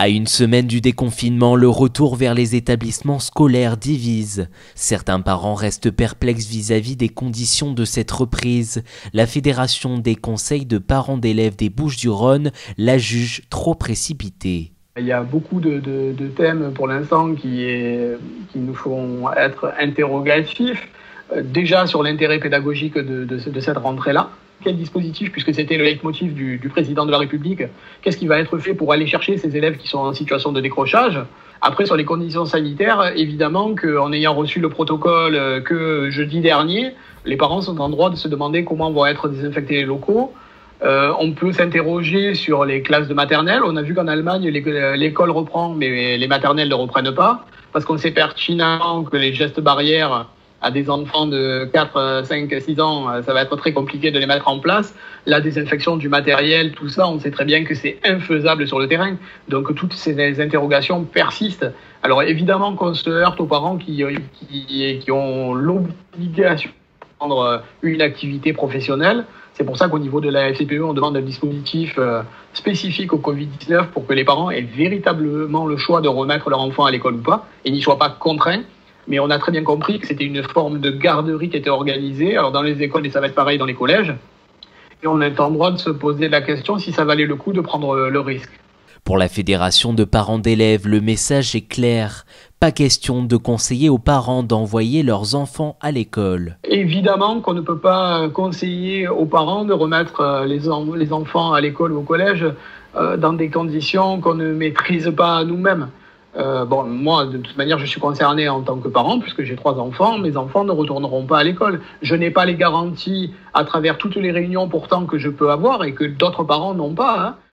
À une semaine du déconfinement, le retour vers les établissements scolaires divise. Certains parents restent perplexes vis-à-vis des conditions de cette reprise. La Fédération des conseils de parents d'élèves des Bouches-du-Rhône la juge trop précipitée. Il y a beaucoup de thèmes pour l'instant qui nous font être interrogatifs. Déjà sur l'intérêt pédagogique de cette rentrée-là. Quel dispositif, puisque c'était le leitmotiv du président de la République, qu'est-ce qui va être fait pour aller chercher ces élèves qui sont en situation de décrochage? Après, sur les conditions sanitaires, évidemment qu'en ayant reçu le protocole que jeudi dernier, les parents sont en droit de se demander comment vont être désinfectés les locaux. On peut s'interroger sur les classes de maternelle. On a vu qu'en Allemagne, l'école reprend, mais les maternelles ne reprennent pas, parce qu'on sait pertinemment que les gestes barrières à des enfants de 4, 5, 6 ans, ça va être très compliqué de les mettre en place. La désinfection du matériel, tout ça, on sait très bien que c'est infaisable sur le terrain. Donc toutes ces interrogations persistent. Alors évidemment qu'on se heurte aux parents qui ont l'obligation de prendre une activité professionnelle. C'est pour ça qu'au niveau de la FCPE, on demande un dispositif spécifique au Covid-19 pour que les parents aient véritablement le choix de remettre leur enfant à l'école ou pas et n'y soient pas contraints. Mais on a très bien compris que c'était une forme de garderie qui était organisée. Alors dans les écoles, et ça va être pareil dans les collèges. Et on est en droit de se poser la question si ça valait le coup de prendre le risque. Pour la Fédération de parents d'élèves, le message est clair. Pas question de conseiller aux parents d'envoyer leurs enfants à l'école. Évidemment qu'on ne peut pas conseiller aux parents de remettre les enfants à l'école ou au collège dans des conditions qu'on ne maîtrise pas nous-mêmes. Moi, de toute manière, je suis concerné en tant que parent, puisque j'ai 3 enfants. Mes enfants ne retourneront pas à l'école. Je n'ai pas les garanties à travers toutes les réunions pourtant que je peux avoir et que d'autres parents n'ont pas.